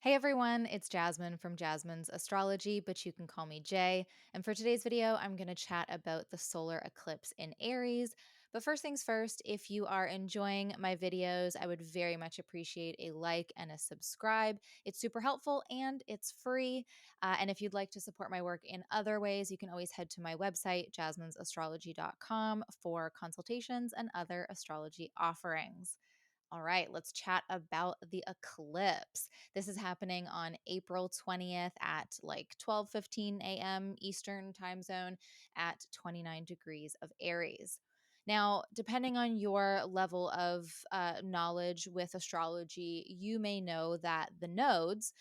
Hey everyone, it's Jasmine from Jasmine's Astrology, but you can call me Jay. And for today's video, I'm going to chat about the solar eclipse in Aries. But first things first, if you are enjoying my videos, I would very much appreciate a like and a subscribe. It's super helpful and it's free. And if you'd like to support my work in other ways, you can always head to my website, jasminesastrology.com, for consultations and other astrology offerings. All right, let's chat about the eclipse. This is happening on April 20th at like 12:15 a.m. Eastern time zone at 29 degrees of Aries. Now, depending on your level of knowledge with astrology, you may know that the nodes,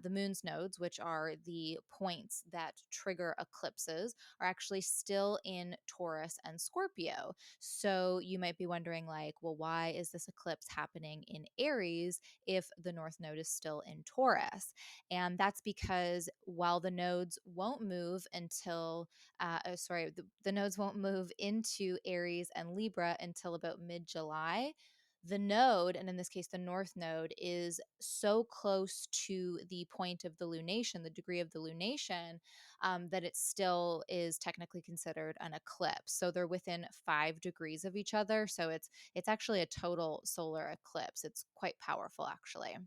the moon's nodes, which are the points that trigger eclipses, are actually still in Taurus and Scorpio. So you might be wondering, like, well, why is this eclipse happening in Aries if the North Node is still in Taurus? And that's because while the nodes won't move until, the nodes won't move into Aries and Libra until about mid July. The node, and in this case, the North Node, is so close to the point of the lunation, the degree of the lunation, that it still is technically considered an eclipse. So they're within 5 degrees of each other. So it's actually a total solar eclipse. It's quite powerful, actually.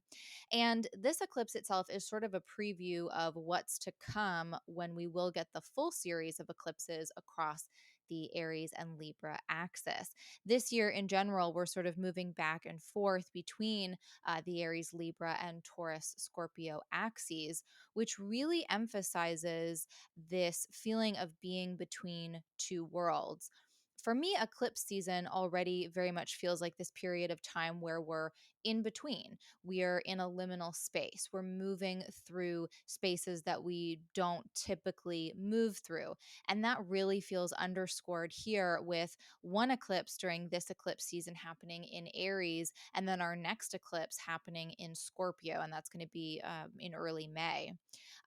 And this eclipse itself is sort of a preview of what's to come when we will get the full series of eclipses across the Aries and Libra axis. This year, in general, we're sort of moving back and forth between the Aries, Libra, and Taurus, Scorpio axes, which really emphasizes this feeling of being between two worlds. For me, eclipse season already very much feels like this period of time where we're in between. We are in a liminal space. We're moving through spaces that we don't typically move through. And that really feels underscored here with one eclipse during this eclipse season happening in Aries, and then our next eclipse happening in Scorpio. And that's going to be in early May.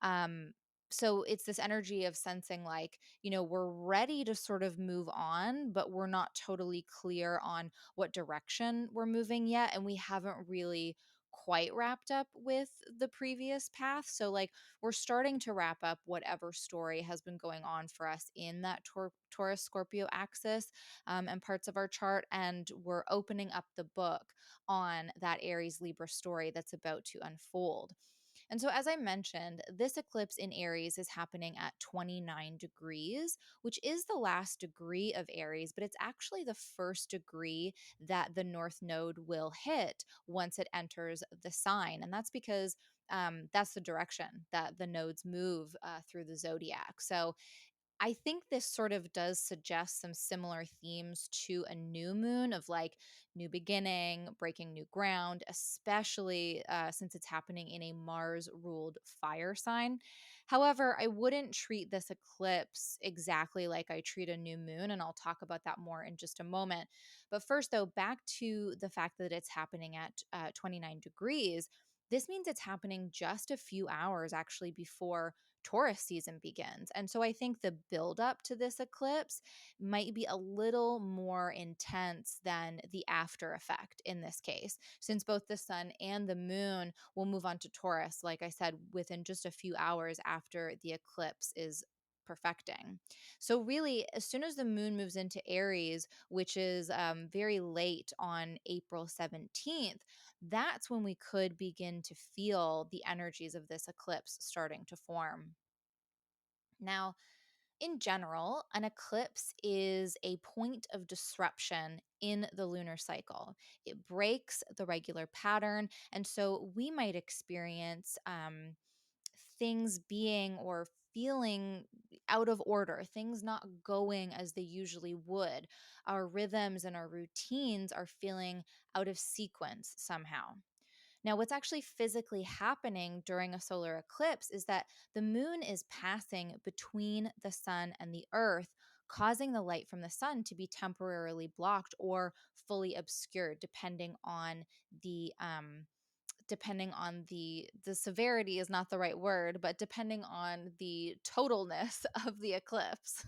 Um, so it's this energy of sensing like, we're ready to sort of move on, but we're not totally clear on what direction we're moving yet. And we haven't really quite wrapped up with the previous path. So, like, we're starting to wrap up whatever story has been going on for us in that Taurus Scorpio axis and parts of our chart. And we're opening up the book on that Aries Libra story that's about to unfold. And so, as I mentioned, this eclipse in Aries is happening at 29 degrees, which is the last degree of Aries, but it's actually the first degree that the North Node will hit once it enters the sign. And that's because that's the direction that the nodes move through the zodiac. So I think this sort of does suggest some similar themes to a new moon of like new beginning, breaking new ground, especially since it's happening in a Mars ruled fire sign. However, I wouldn't treat this eclipse exactly like I treat a new moon, and I'll talk about that more in just a moment. But first, though, back to the fact that it's happening at 29 degrees. This means it's happening just a few hours actually before Taurus season begins. And so I think the buildup to this eclipse might be a little more intense than the after effect in this case, since both the sun and the moon will move on to Taurus, like I said, within just a few hours after the eclipse is perfecting. So, really, as soon as the moon moves into Aries, which is very late on April 17th, that's when we could begin to feel the energies of this eclipse starting to form. Now, in general, an eclipse is a point of disruption in the lunar cycle. It breaks the regular pattern. And so we might experience things being or feeling out of order, things not going as they usually would. Our rhythms and our routines are feeling out of sequence somehow. Now, what's actually physically happening during a solar eclipse is that the moon is passing between the sun and the earth, causing the light from the sun to be temporarily blocked or fully obscured, depending on the severity is not the right word, but depending on the totalness of the eclipse.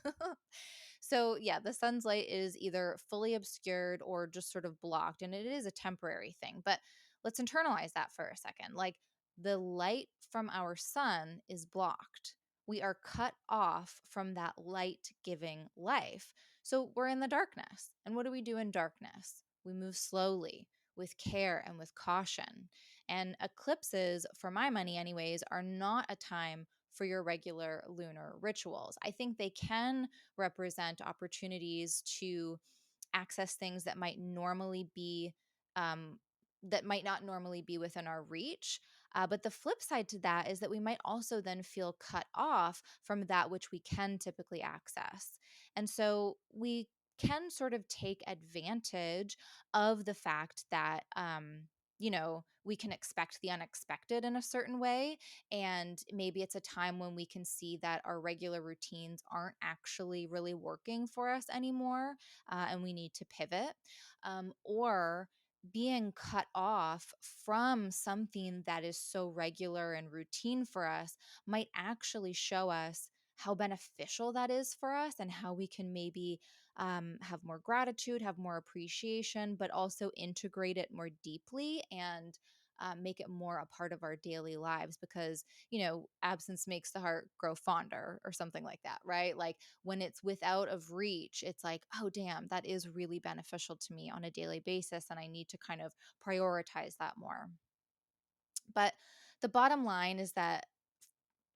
So, yeah, the sun's light is either fully obscured or just sort of blocked, and it is a temporary thing. But let's internalize that for a second. Like, the light from our sun is blocked. We are cut off from that light giving life. So we're in the darkness. And what do we do in darkness? We move slowly, with care, and with caution. And eclipses, for my money, anyways, are not a time for your regular lunar rituals. I think they can represent opportunities to access things um, that might not normally be within our reach. But the flip side to that is that we might also then feel cut off from that which we can typically access. And so we can sort of take advantage of the fact that, we can expect the unexpected in a certain way. And maybe it's a time when we can see that our regular routines aren't actually really working for us anymore, and we need to pivot, or being cut off from something that is so regular and routine for us might actually show us how beneficial that is for us and how we can maybe have more gratitude, have more appreciation, but also integrate it more deeply and make it more a part of our daily lives, because absence makes the heart grow fonder or something like that, right? Like when it's without of reach, it's like, oh damn, that is really beneficial to me on a daily basis, and I need to kind of prioritize that more. But the bottom line is that,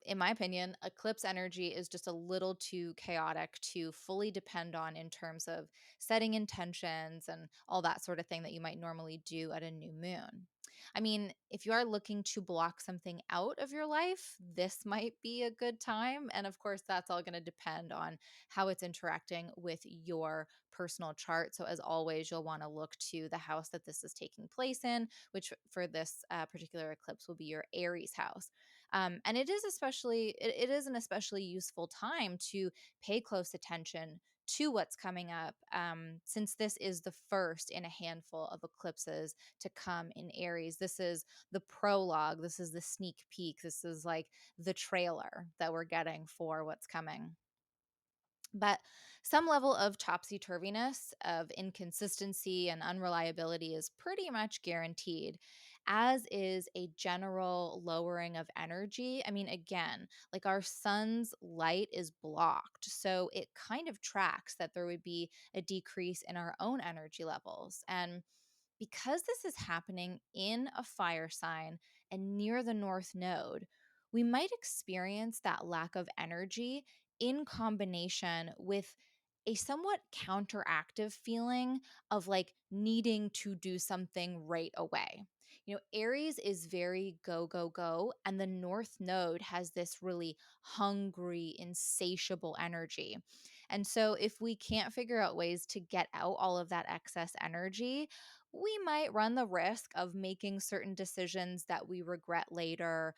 in my opinion, eclipse energy is just a little too chaotic to fully depend on in terms of setting intentions and all that sort of thing that you might normally do at a new moon. I mean, if you are looking to block something out of your life, this might be a good time. And of course, that's all going to depend on how it's interacting with your personal chart. So, as always, you'll want to look to the house that this is taking place in, which for this particular eclipse will be your Aries house. And it is an especially useful time to pay close attention to what's coming up, since this is the first in a handful of eclipses to come in Aries. This is the prologue, this is the sneak peek, this is like the trailer that we're getting for what's coming. But some level of topsy turviness, of inconsistency and unreliability is pretty much guaranteed, as is a general lowering of energy. I mean, again, like our sun's light is blocked. So it kind of tracks that there would be a decrease in our own energy levels. And because this is happening in a fire sign and near the North Node, we might experience that lack of energy in combination with a somewhat counteractive feeling of like needing to do something right away. Aries is very go, go, go, and the North Node has this really hungry, insatiable energy. And so, if we can't figure out ways to get out all of that excess energy, we might run the risk of making certain decisions that we regret later,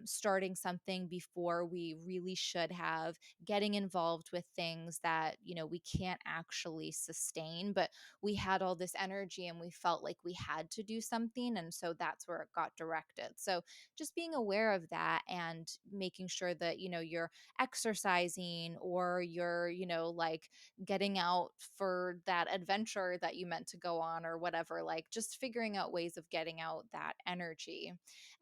starting something before we really should have, getting involved with things that, we can't actually sustain, but we had all this energy and we felt like we had to do something. And so that's where it got directed. So just being aware of that and making sure that, you're exercising, or you're, like getting out for that adventure that you meant to go on or whatever, like just figuring out ways of getting out that energy.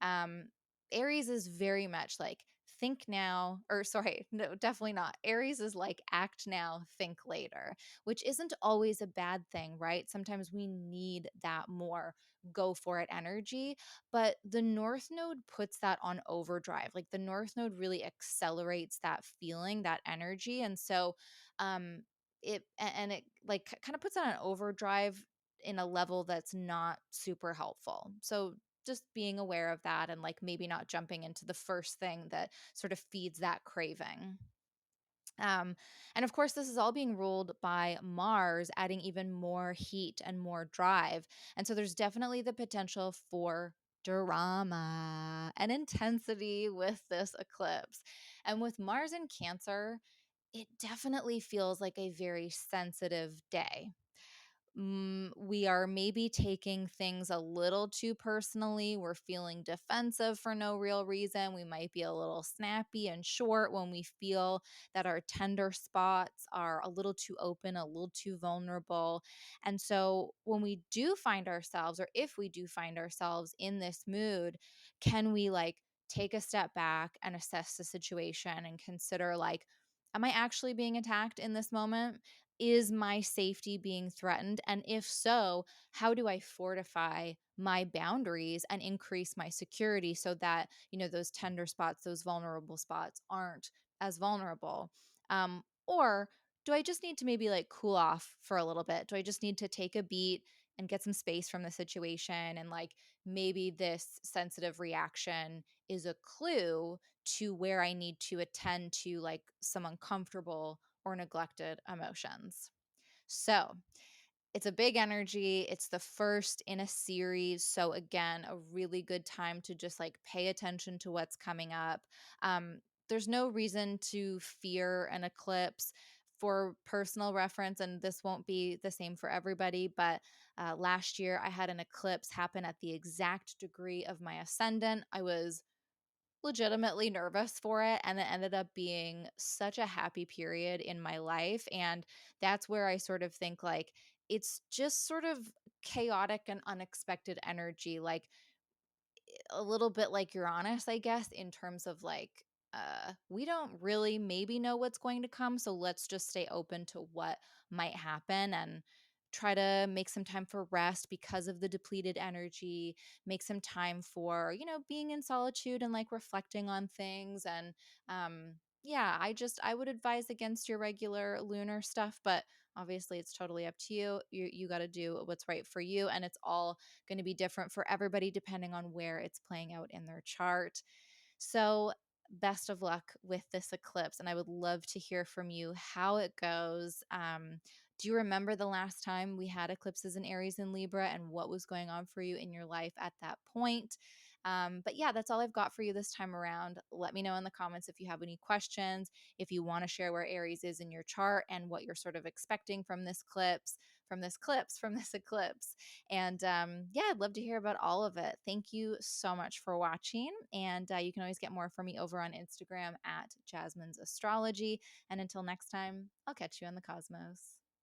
Um, Aries is very much like think now, or sorry, no, definitely not. Aries is like act now, think later, which isn't always a bad thing, right? Sometimes we need that more go for it energy, but the North Node puts that on overdrive. Like the North Node really accelerates that feeling, that energy. And so, um, it like kind of puts it on overdrive in a level that's not super helpful. So just being aware of that and like maybe not jumping into the first thing that sort of feeds that craving. Um, and of course, this is all being ruled by Mars, adding even more heat and more drive. And so there's definitely the potential for drama and intensity with this eclipse. And with Mars in Cancer, it definitely feels like a very sensitive day. we are maybe taking things a little too personally. We're feeling defensive for no real reason. We might be a little snappy and short when we feel that our tender spots are a little too open, a little too vulnerable. And so, when we do find ourselves, or if we do find ourselves in this mood, can we like take a step back and assess the situation and consider, like, am I actually being attacked in this moment? Is my safety being threatened? And if so, how do I fortify my boundaries and increase my security so that, those tender spots, those vulnerable spots aren't as vulnerable? Or do I just need to maybe like cool off for a little bit? Do I just need to take a beat and get some space from the situation? And like maybe this sensitive reaction is a clue to where I need to attend to like some uncomfortable or neglected emotions. So, it's a big energy. It's the first in a series. So, again, a really good time to just like pay attention to what's coming up. There's no reason to fear an eclipse. For personal reference, and this won't be the same for everybody, but last year I had an eclipse happen at the exact degree of my ascendant. I was legitimately nervous for it, and it ended up being such a happy period in my life. And that's where I sort of think like it's just sort of chaotic and unexpected energy, like a little bit like Uranus, I guess, in terms of like we don't really maybe know what's going to come, so let's just stay open to what might happen and try to make some time for rest because of the depleted energy, make some time for, being in solitude and like reflecting on things. And yeah, I would advise against your regular lunar stuff, but obviously it's totally up to you. You got to do what's right for you, and it's all going to be different for everybody depending on where it's playing out in their chart. So, best of luck with this eclipse. And I would love to hear from you how it goes. Do you remember the last time we had eclipses in Aries and Libra and what was going on for you in your life at that point? But yeah, that's all I've got for you this time around. Let me know in the comments if you have any questions, if you want to share where Aries is in your chart and what you're sort of expecting from this eclipse, from this eclipse. And yeah, I'd love to hear about all of it. Thank you so much for watching. And you can always get more from me over on Instagram at Jasmine's Astrology. And until next time, I'll catch you in the cosmos.